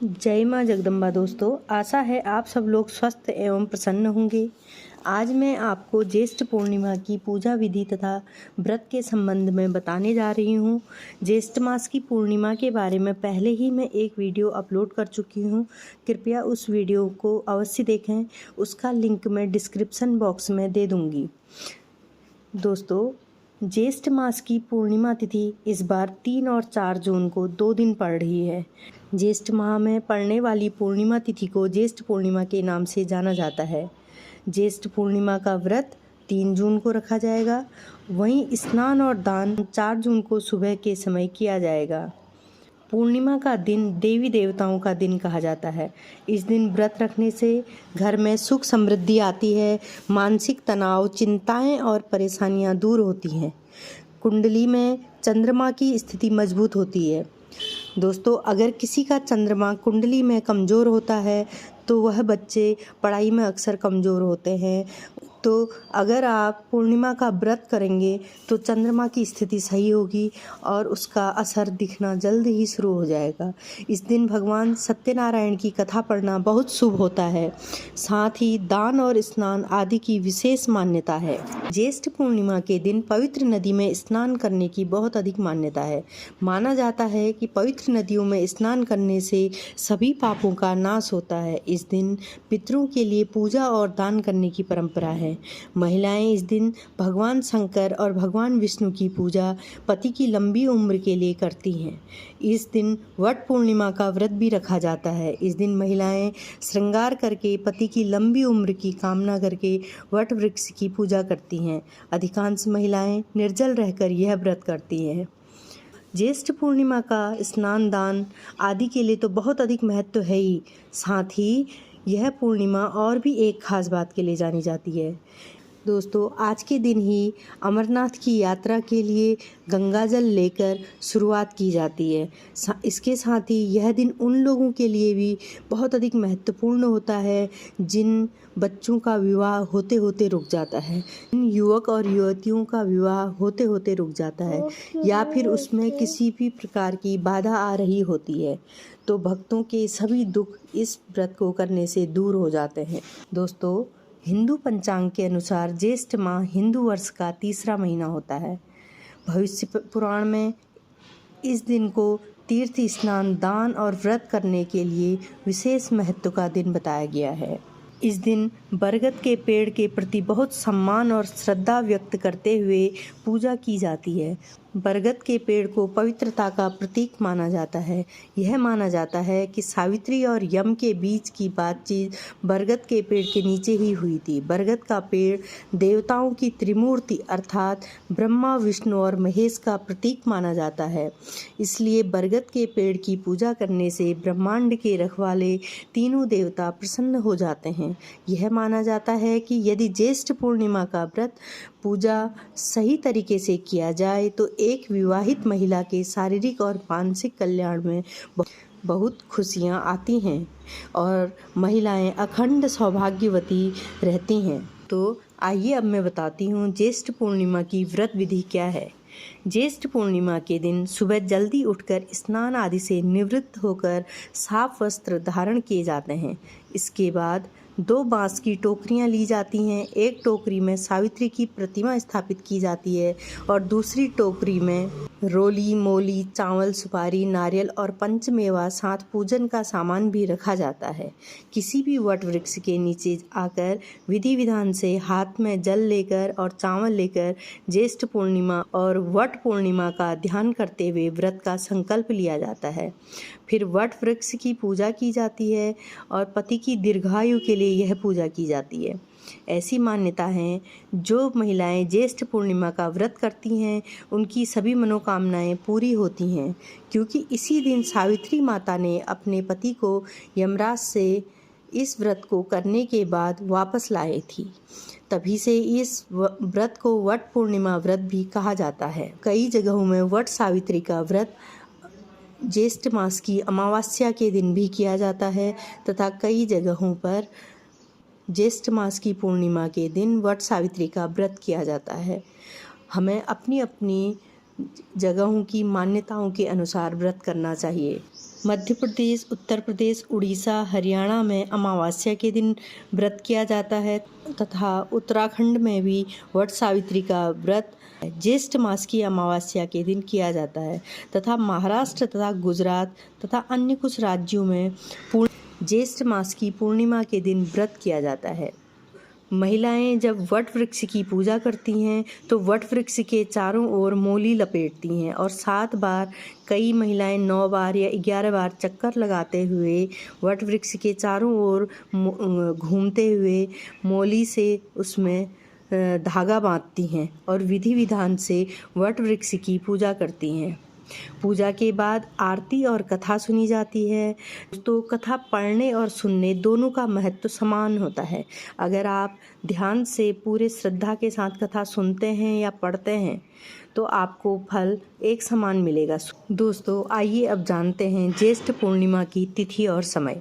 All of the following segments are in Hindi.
जय माँ जगदम्बा। दोस्तों, आशा है आप सब लोग स्वस्थ एवं प्रसन्न होंगे। आज मैं आपको ज्येष्ठ पूर्णिमा की पूजा विधि तथा व्रत के संबंध में बताने जा रही हूँ। ज्येष्ठ मास की पूर्णिमा के बारे में पहले ही मैं एक वीडियो अपलोड कर चुकी हूँ। कृपया उस वीडियो को अवश्य देखें। उसका लिंक मैं डिस्क्रिप्शन बॉक्स में दे दूँगी। दोस्तों, ज्येष्ठ मास की पूर्णिमा तिथि इस बार 3 और 4 जून को 2 दिन पड़ रही है। ज्येष्ठ माह में पड़ने वाली पूर्णिमा तिथि को ज्येष्ठ पूर्णिमा के नाम से जाना जाता है। ज्येष्ठ पूर्णिमा का व्रत 3 जून को रखा जाएगा। वहीं स्नान और दान 4 जून को सुबह के समय किया जाएगा। पूर्णिमा का दिन देवी देवताओं का दिन कहा जाता है। इस दिन व्रत रखने से घर में सुख समृद्धि आती है, मानसिक तनाव, चिंताएं और परेशानियां दूर होती हैं। कुंडली में चंद्रमा की स्थिति मजबूत होती है। दोस्तों, अगर किसी का चंद्रमा कुंडली में कमज़ोर होता है तो वह बच्चे पढ़ाई में अक्सर कमज़ोर होते हैं। तो अगर आप पूर्णिमा का व्रत करेंगे तो चंद्रमा की स्थिति सही होगी और उसका असर दिखना जल्द ही शुरू हो जाएगा। इस दिन भगवान सत्यनारायण की कथा पढ़ना बहुत शुभ होता है। साथ ही दान और स्नान आदि की विशेष मान्यता है। ज्येष्ठ पूर्णिमा के दिन पवित्र नदी में स्नान करने की बहुत अधिक मान्यता है। माना जाता है कि पवित्र नदियों में स्नान करने से सभी पापों का नाश होता है। इस दिन पितरों के लिए पूजा और दान करने की परंपरा है। महिलाएं इस दिन भगवान शंकर और भगवान विष्णु की पूजा पति की लंबी उम्र के लिए करती हैं। इस दिन वट पूर्णिमा का व्रत भी रखा जाता है। इस दिन महिलाएं श्रृंगार करके पति की लंबी उम्र की कामना करके वट वृक्ष की पूजा करती हैं। अधिकांश महिलाएं निर्जल रहकर यह व्रत करती हैं। ज्येष्ठ पूर्णिमा का स्नान दान आदि के लिए तो बहुत अधिक महत्व है ही। साथ ही यह पूर्णिमा और भी एक खास बात के लिए जानी जाती है। दोस्तों, आज के दिन ही अमरनाथ की यात्रा के लिए गंगा जल लेकर शुरुआत की जाती है। इसके साथ ही यह दिन उन लोगों के लिए भी बहुत अधिक महत्वपूर्ण होता है जिन बच्चों का विवाह होते होते रुक जाता है, इन युवक और युवतियों का विवाह होते होते रुक जाता है या फिर उसमें किसी भी प्रकार की बाधा आ रही होती है, तो भक्तों के सभी दुख इस व्रत को करने से दूर हो जाते हैं। दोस्तों, हिंदू पंचांग के अनुसार ज्येष्ठ माह हिंदू वर्ष का तीसरा महीना होता है। भविष्य पुराण में इस दिन को तीर्थ स्नान, दान और व्रत करने के लिए विशेष महत्व का दिन बताया गया है। इस दिन बरगद के पेड़ के प्रति बहुत सम्मान और श्रद्धा व्यक्त करते हुए पूजा की जाती है। बरगद के पेड़ को पवित्रता का प्रतीक माना जाता है। यह माना जाता है कि सावित्री और यम के बीच की बातचीत बरगद के पेड़ के नीचे ही हुई थी। बरगद का पेड़ देवताओं की त्रिमूर्ति अर्थात ब्रह्मा, विष्णु और महेश का प्रतीक माना जाता है। इसलिए बरगद के पेड़ की पूजा करने से ब्रह्मांड के रखवाले तीनों देवता प्रसन्न हो जाते हैं। यह माना जाता है कि यदि ज्येष्ठ पूर्णिमा का व्रत पूजा सही तरीके से किया जाए तो एक विवाहित महिला के शारीरिक और मानसिक कल्याण में बहुत खुशियां आती हैं और महिलाएं अखंड सौभाग्यवती रहती हैं। तो आइए अब मैं बताती हूँ ज्येष्ठ पूर्णिमा की व्रत विधि क्या है। ज्येष्ठ पूर्णिमा के दिन सुबह जल्दी उठकर स्नान आदि से निवृत्त होकर साफ वस्त्र धारण किए जाते हैं। इसके बाद 2 बांस की टोकरियां ली जाती हैं। एक टोकरी में सावित्री की प्रतिमा स्थापित की जाती है और दूसरी टोकरी में रोली, मोली, चावल, सुपारी, नारियल और पंचमेवा साथ पूजन का सामान भी रखा जाता है। किसी भी वट वृक्ष के नीचे आकर विधि विधान से हाथ में जल लेकर और चावल लेकर ज्येष्ठ पूर्णिमा और वट पूर्णिमा का ध्यान करते हुए व्रत का संकल्प लिया जाता है। फिर वट वृक्ष की पूजा की जाती है और पति की दीर्घायु के लिए यह पूजा की जाती है। ऐसी मान्यता है जो महिलाएं ज्येष्ठ पूर्णिमा का व्रत करती हैं उनकी सभी मनोकामनाएं पूरी होती हैं, क्योंकि इसी दिन सावित्री माता ने अपने पति को यमराज से इस व्रत को करने के बाद वापस लाए थी। तभी से इस व्रत को वट पूर्णिमा व्रत भी कहा जाता है। कई जगहों में वट सावित्री का व्रत ज्येष्ठ मास की अमावस्या के दिन भी किया जाता है तथा कई जगहों पर ज्येष्ठ मास की पूर्णिमा के दिन वट सावित्री का व्रत किया जाता है। हमें अपनी अपनी जगहों की मान्यताओं के अनुसार व्रत करना चाहिए। मध्य प्रदेश, उत्तर प्रदेश, उड़ीसा, हरियाणा में अमावस्या के दिन व्रत किया जाता है तथा उत्तराखंड में भी वट सावित्री का व्रत ज्येष्ठ मास की अमावस्या के दिन किया जाता है तथा महाराष्ट्र तथा गुजरात तथा अन्य कुछ राज्यों में ज्येष्ठ मास की पूर्णिमा के दिन व्रत किया जाता है। महिलाएं जब वट वृक्ष की पूजा करती हैं तो वट वृक्ष के चारों ओर मोली लपेटती हैं और 7 बार, कई महिलाएं 9 बार या 11 बार चक्कर लगाते हुए वट वृक्ष के चारों ओर घूमते हुए मोली से उसमें धागा बांधती हैं और विधि विधान से वट वृक्ष की पूजा करती हैं। पूजा के बाद आरती और कथा सुनी जाती है। तो कथा पढ़ने और सुनने दोनों का महत्व समान होता है। अगर आप ध्यान से पूरे श्रद्धा के साथ कथा सुनते हैं या पढ़ते हैं तो आपको फल एक समान मिलेगा। दोस्तों, आइए अब जानते हैं ज्येष्ठ पूर्णिमा की तिथि और समय।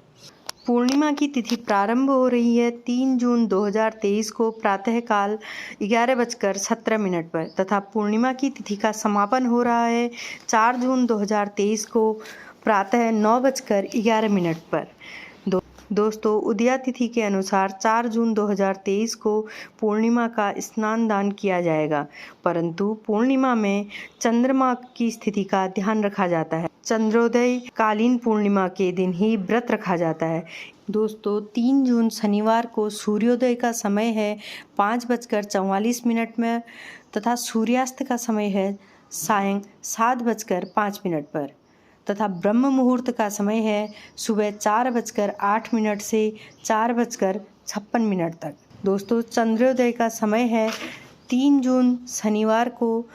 पूर्णिमा की तिथि प्रारंभ हो रही है 3 जून 2023 को प्रातःकाल 11:17 पर तथा पूर्णिमा की तिथि का समापन हो रहा है 4 जून 2023 को प्रातः 9:11 पर। दोस्तों, उदया तिथि के अनुसार 4 जून 2023 को पूर्णिमा का स्नान दान किया जाएगा, परंतु पूर्णिमा में चंद्रमा की स्थिति का ध्यान रखा जाता है। चंद्रोदय कालीन पूर्णिमा के दिन ही व्रत रखा जाता है। दोस्तों, 3 जून शनिवार को सूर्योदय का समय है 5:44 में तथा सूर्यास्त का समय है सायं 7:05 पर तथा ब्रह्म मुहूर्त का समय है सुबह 4:08 से 4:56 तक। दोस्तों, चंद्रोदय का समय है 3 जून शनिवार को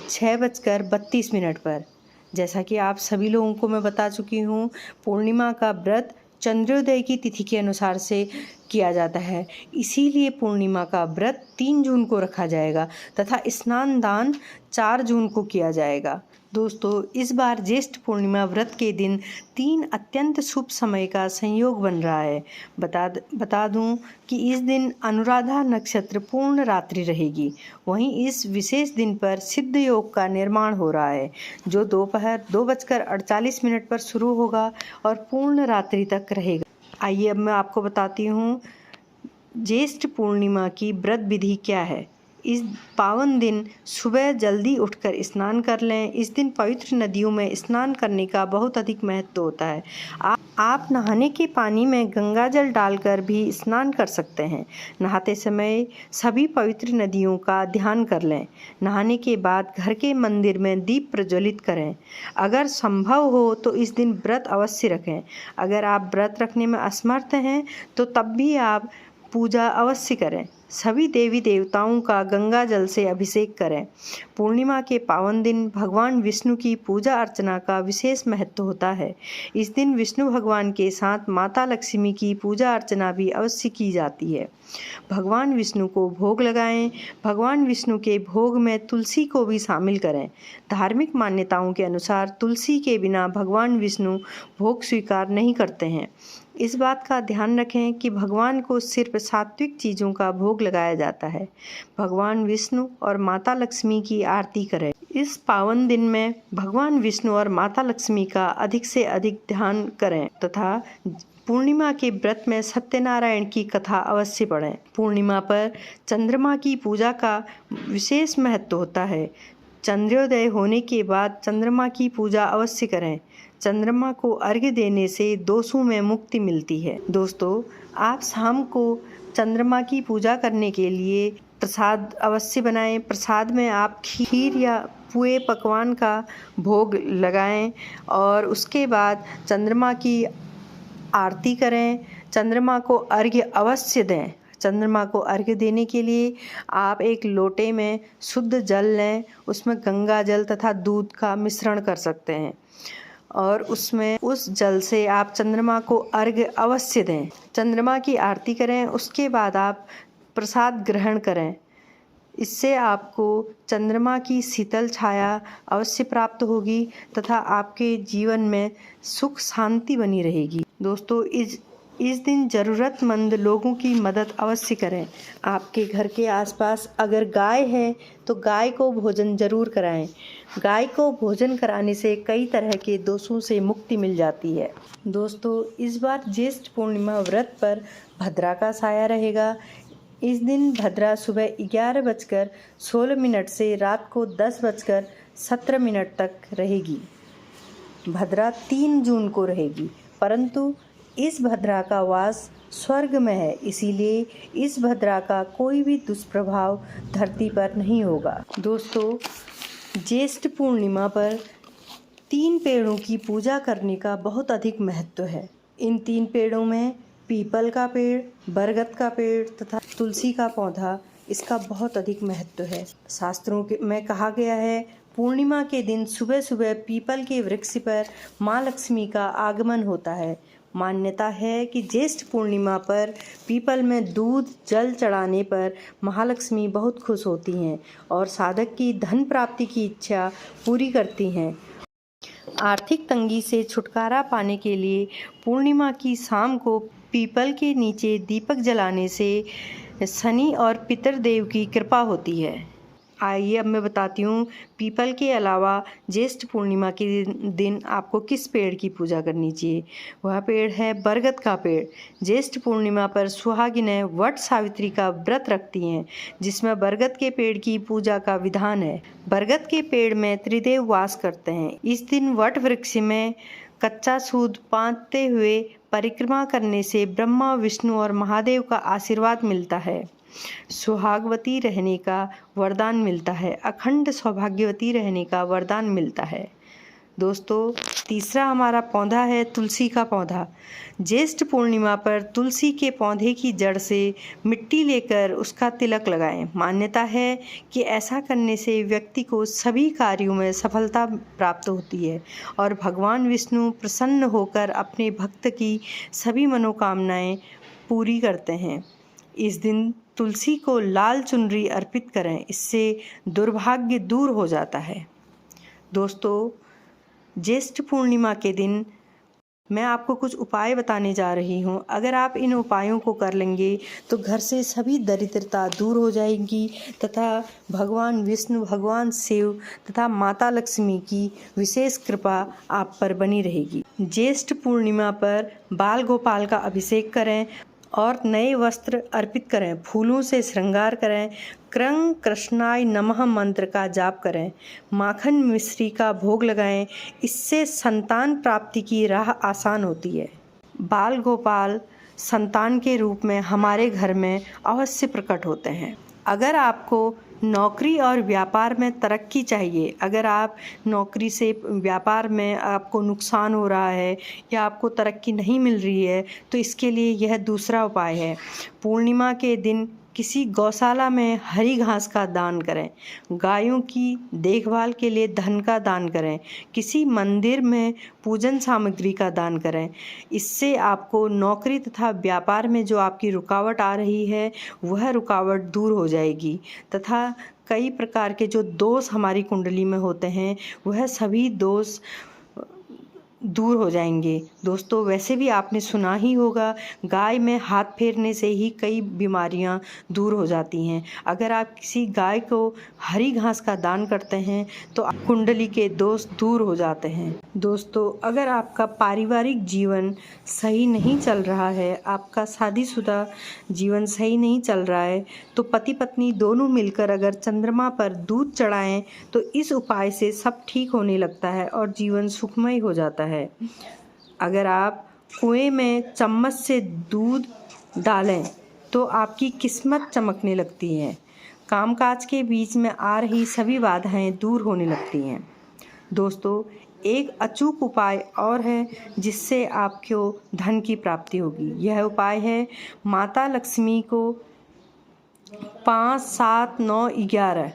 6:32 पर। जैसा कि आप सभी लोगों को मैं बता चुकी हूँ, पूर्णिमा का व्रत चंद्रोदय की तिथि के अनुसार से किया जाता है, इसीलिए पूर्णिमा का व्रत 3 जून को रखा जाएगा तथा स्नान दान 4 जून को किया जाएगा। दोस्तों, इस बार ज्येष्ठ पूर्णिमा व्रत के दिन 3 अत्यंत शुभ समय का संयोग बन रहा है। बता दूं कि इस दिन अनुराधा नक्षत्र पूर्ण रात्रि रहेगी। वहीं इस विशेष दिन पर सिद्ध योग का निर्माण हो रहा है जो दोपहर 2:48 पर शुरू होगा और पूर्ण रात्रि तक रहेगा। आइए अब मैं आपको बताती हूँ ज्येष्ठ पूर्णिमा की व्रत विधि क्या है। इस पावन दिन सुबह जल्दी उठकर स्नान कर लें। इस दिन पवित्र नदियों में स्नान करने का बहुत अधिक महत्व होता है। आप नहाने के पानी में गंगा जल डालकर भी स्नान कर सकते हैं। नहाते समय सभी पवित्र नदियों का ध्यान कर लें। नहाने के बाद घर के मंदिर में दीप प्रज्वलित करें। अगर संभव हो तो इस दिन व्रत अवश्य रखें। अगर आप व्रत रखने में असमर्थ हैं तो तब भी आप पूजा अवश्य करें। सभी देवी देवताओं का गंगा जल से अभिषेक करें। पूर्णिमा के पावन दिन भगवान विष्णु की पूजा अर्चना का विशेष महत्व होता है। इस दिन विष्णु भगवान के साथ माता लक्ष्मी की पूजा अर्चना भी अवश्य की जाती है। भगवान विष्णु को भोग लगाएं। भगवान विष्णु के भोग में तुलसी को भी शामिल करें। धार्मिक मान्यताओं के अनुसार तुलसी के बिना भगवान विष्णु भोग स्वीकार नहीं करते हैं। इस बात का ध्यान रखें कि भगवान को सिर्फ सात्विक चीज़ों का भोग लगाया जाता है। भगवान विष्णु और माता लक्ष्मी की आरती करें। इस पावन दिन में भगवान विष्णु और माता लक्ष्मी का अधिक से अधिक ध्यान करें तथा पूर्णिमा के व्रत में सत्यनारायण की कथा अवश्य पढ़ें। पूर्णिमा पर चंद्रमा की पूजा का विशेष महत्व होता है। चंद्रोदय होने के बाद चंद्रमा की पूजा अवश्य करें। चंद्रमा को अर्घ्य देने से दोषों में मुक्ति मिलती है। दोस्तों, आप शाम को चंद्रमा की पूजा करने के लिए प्रसाद अवश्य बनाएं। प्रसाद में आप खीर या पुए पकवान का भोग लगाएं और उसके बाद चंद्रमा की आरती करें। चंद्रमा को अर्घ्य अवश्य दें। चंद्रमा को अर्घ्य देने के लिए आप एक लोटे में शुद्ध जल लें। उसमें गंगा जल तथा दूध का मिश्रण कर सकते हैं और उसमें उस जल से आप चंद्रमा को अर्घ्य अवश्य दें। चंद्रमा की आरती करें। उसके बाद आप प्रसाद ग्रहण करें। इससे आपको चंद्रमा की शीतल छाया अवश्य प्राप्त होगी तथा आपके जीवन में सुख शांति बनी रहेगी। दोस्तों, इस दिन ज़रूरतमंद लोगों की मदद अवश्य करें। आपके घर के आसपास अगर गाय है तो गाय को भोजन जरूर कराएं। गाय को भोजन कराने से कई तरह के दोषों से मुक्ति मिल जाती है। दोस्तों, इस बार ज्येष्ठ पूर्णिमा व्रत पर भद्रा का साया रहेगा। इस दिन भद्रा सुबह 11:16 से रात को 10:17 तक रहेगी। भद्रा 3 जून को रहेगी, परंतु इस भद्रा का वास स्वर्ग में है, इसीलिए इस भद्रा का कोई भी दुष्प्रभाव धरती पर नहीं होगा। दोस्तों, ज्येष्ठ पूर्णिमा पर 3 पेड़ों की पूजा करने का बहुत अधिक महत्व है। इन 3 पेड़ों में पीपल का पेड़, बरगद का पेड़ तथा तुलसी का पौधा, इसका बहुत अधिक महत्व है। शास्त्रों में कहा गया है, पूर्णिमा के दिन सुबह सुबह पीपल के वृक्ष पर माँ लक्ष्मी का आगमन होता है। मान्यता है कि ज्येष्ठ पूर्णिमा पर पीपल में दूध जल चढ़ाने पर महालक्ष्मी बहुत खुश होती हैं और साधक की धन प्राप्ति की इच्छा पूरी करती हैं। आर्थिक तंगी से छुटकारा पाने के लिए पूर्णिमा की शाम को पीपल के नीचे दीपक जलाने से शनि और पितरदेव की कृपा होती है। आइए अब मैं बताती हूँ, पीपल के अलावा ज्येष्ठ पूर्णिमा के दिन आपको किस पेड़ की पूजा करनी चाहिए। वह पेड़ है बरगद का पेड़। ज्येष्ठ पूर्णिमा पर सुहागिनें वट सावित्री का व्रत रखती हैं, जिसमें बरगद के पेड़ की पूजा का विधान है। बरगद के पेड़ में त्रिदेव वास करते हैं। इस दिन वट वृक्ष में कच्चा सूद बांधते हुए परिक्रमा करने से ब्रह्मा, विष्णु और महादेव का आशीर्वाद मिलता है। सुहागवती रहने का वरदान मिलता है। अखंड सौभाग्यवती रहने का वरदान मिलता है। दोस्तों, तीसरा हमारा पौधा है तुलसी का पौधा। ज्येष्ठ पूर्णिमा पर तुलसी के पौधे की जड़ से मिट्टी लेकर उसका तिलक लगाएं। मान्यता है कि ऐसा करने से व्यक्ति को सभी कार्यों में सफलता प्राप्त होती है और भगवान विष्णु प्रसन्न होकर अपने भक्त की सभी मनोकामनाएं पूरी करते हैं। इस दिन तुलसी को लाल चुनरी अर्पित करें, इससे दुर्भाग्य दूर हो जाता है। दोस्तों, ज्येष्ठ पूर्णिमा के दिन मैं आपको कुछ उपाय बताने जा रही हूँ। अगर आप इन उपायों को कर लेंगे तो घर से सभी दरिद्रता दूर हो जाएगी तथा भगवान विष्णु, भगवान शिव तथा माता लक्ष्मी की विशेष कृपा आप पर बनी रहेगी। ज्येष्ठ पूर्णिमा पर बाल गोपाल का अभिषेक करें और नए वस्त्र अर्पित करें, फूलों से श्रृंगार करें, कृं कृष्णाय नमः मंत्र का जाप करें, माखन मिश्री का भोग लगाएं। इससे संतान प्राप्ति की राह आसान होती है। बाल गोपाल संतान के रूप में हमारे घर में अवश्य प्रकट होते हैं। अगर आपको नौकरी और व्यापार में तरक्की चाहिए, अगर आप नौकरी से व्यापार में आपको नुकसान हो रहा है या आपको तरक्की नहीं मिल रही है, तो इसके लिए यह दूसरा उपाय है। पूर्णिमा के दिन किसी गौशाला में हरी घास का दान करें, गायों की देखभाल के लिए धन का दान करें, किसी मंदिर में पूजन सामग्री का दान करें। इससे आपको नौकरी तथा व्यापार में जो आपकी रुकावट आ रही है वह रुकावट दूर हो जाएगी तथा कई प्रकार के जो दोष हमारी कुंडली में होते हैं वह सभी दोष दूर हो जाएंगे। दोस्तों, वैसे भी आपने सुना ही होगा, गाय में हाथ फेरने से ही कई बीमारियां दूर हो जाती हैं। अगर आप किसी गाय को हरी घास का दान करते हैं तो कुंडली के दोष दूर हो जाते हैं। दोस्तों, अगर आपका पारिवारिक जीवन सही नहीं चल रहा है, आपका शादीशुदा जीवन सही नहीं चल रहा है, तो पति पत्नी दोनों मिलकर अगर चंद्रमा पर दूध चढ़ाएं तो इस उपाय से सब ठीक होने लगता है और जीवन सुखमय हो जाता है। अगर आप कुएं में चम्मच से दूध डालें तो आपकी किस्मत चमकने लगती है। कामकाज के बीच में आ रही सभी बाधाएं दूर होने लगती हैं। दोस्तों, एक अचूक उपाय और है जिससे आपको धन की प्राप्ति होगी। यह उपाय है, माता लक्ष्मी को 5, 7, 9, 11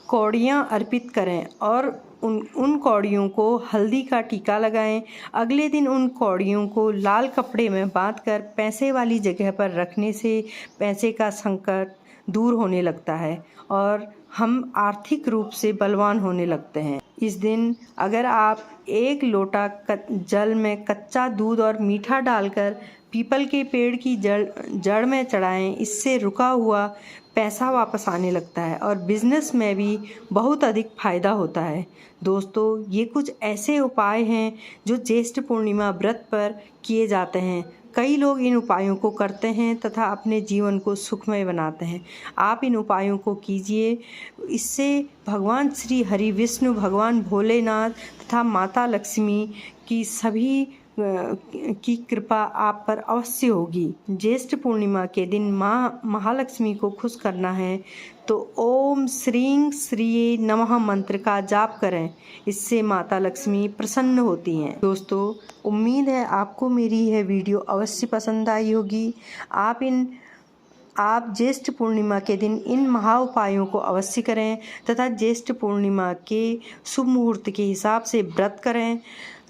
कौड़ियाँ अर्पित करें और उन कौड़ियों को हल्दी का टीका लगाएं। अगले दिन उन कौड़ियों को लाल कपड़े में बांधकर पैसे वाली जगह पर रखने से पैसे का संकट दूर होने लगता है और हम आर्थिक रूप से बलवान होने लगते हैं। इस दिन अगर आप 1 लोटा जल में कच्चा दूध और मीठा डालकर पीपल के पेड़ की जड़ में चढ़ाएं, इससे रुका हुआ पैसा वापस आने लगता है और बिजनेस में भी बहुत अधिक फायदा होता है। दोस्तों, ये कुछ ऐसे उपाय हैं जो ज्येष्ठ पूर्णिमा व्रत पर किए जाते हैं। कई लोग इन उपायों को करते हैं तथा अपने जीवन को सुखमय बनाते हैं। आप इन उपायों को कीजिए, इससे भगवान श्री हरि विष्णु, भगवान भोलेनाथ तथा माता लक्ष्मी की सभी की कृपा आप पर अवश्य होगी। ज्येष्ठ पूर्णिमा के दिन माँ महालक्ष्मी को खुश करना है तो ओम श्रीं श्रीये नमः मंत्र का जाप करें, इससे माता लक्ष्मी प्रसन्न होती हैं। दोस्तों, उम्मीद है आपको मेरी यह वीडियो अवश्य पसंद आई होगी। आप ज्येष्ठ पूर्णिमा के दिन इन महा उपायों को अवश्य करें तथा ज्येष्ठ पूर्णिमा के शुभ मुहूर्त के हिसाब से व्रत करें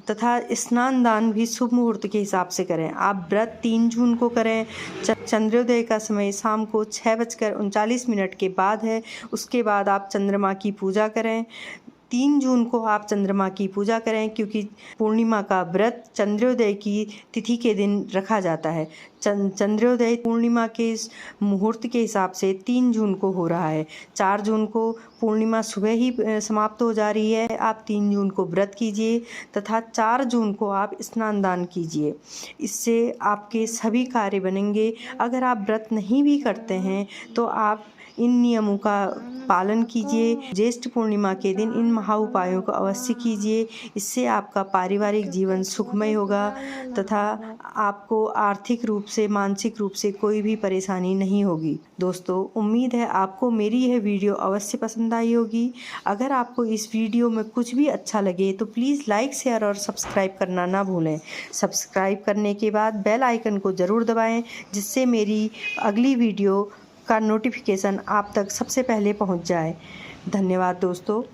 तथा स्नान दान भी शुभ मुहूर्त के हिसाब से करें। आप व्रत 3 जून को करें। चंद्रोदय का समय शाम को 6:39 के बाद है। उसके बाद आप चंद्रमा की पूजा करें। 3 जून को आप चंद्रमा की पूजा करें, क्योंकि पूर्णिमा का व्रत चंद्रोदय की तिथि के दिन रखा जाता है। चंद्रोदय पूर्णिमा के मुहूर्त के हिसाब से 3 जून को हो रहा है। 4 जून को पूर्णिमा सुबह ही समाप्त हो जा रही है। आप 3 जून को व्रत कीजिए तथा 4 जून को आप स्नान दान कीजिए, इससे आपके सभी कार्य बनेंगे। अगर आप व्रत नहीं भी करते हैं तो आप इन नियमों का पालन कीजिए। ज्येष्ठ पूर्णिमा के दिन इन महा उपायों को अवश्य कीजिए, इससे आपका पारिवारिक जीवन सुखमय होगा तथा आपको आर्थिक रूप से, मानसिक रूप से कोई भी परेशानी नहीं होगी। दोस्तों, उम्मीद है आपको मेरी यह वीडियो अवश्य पसंद आई होगी। अगर आपको इस वीडियो में कुछ भी अच्छा लगे तो प्लीज़ लाइक, शेयर और सब्सक्राइब करना ना भूलें। सब्सक्राइब करने के बाद बेल आइकन को ज़रूर दबाएं, जिससे मेरी अगली वीडियो का नोटिफिकेशन आप तक सबसे पहले पहुंच जाए। धन्यवाद दोस्तों।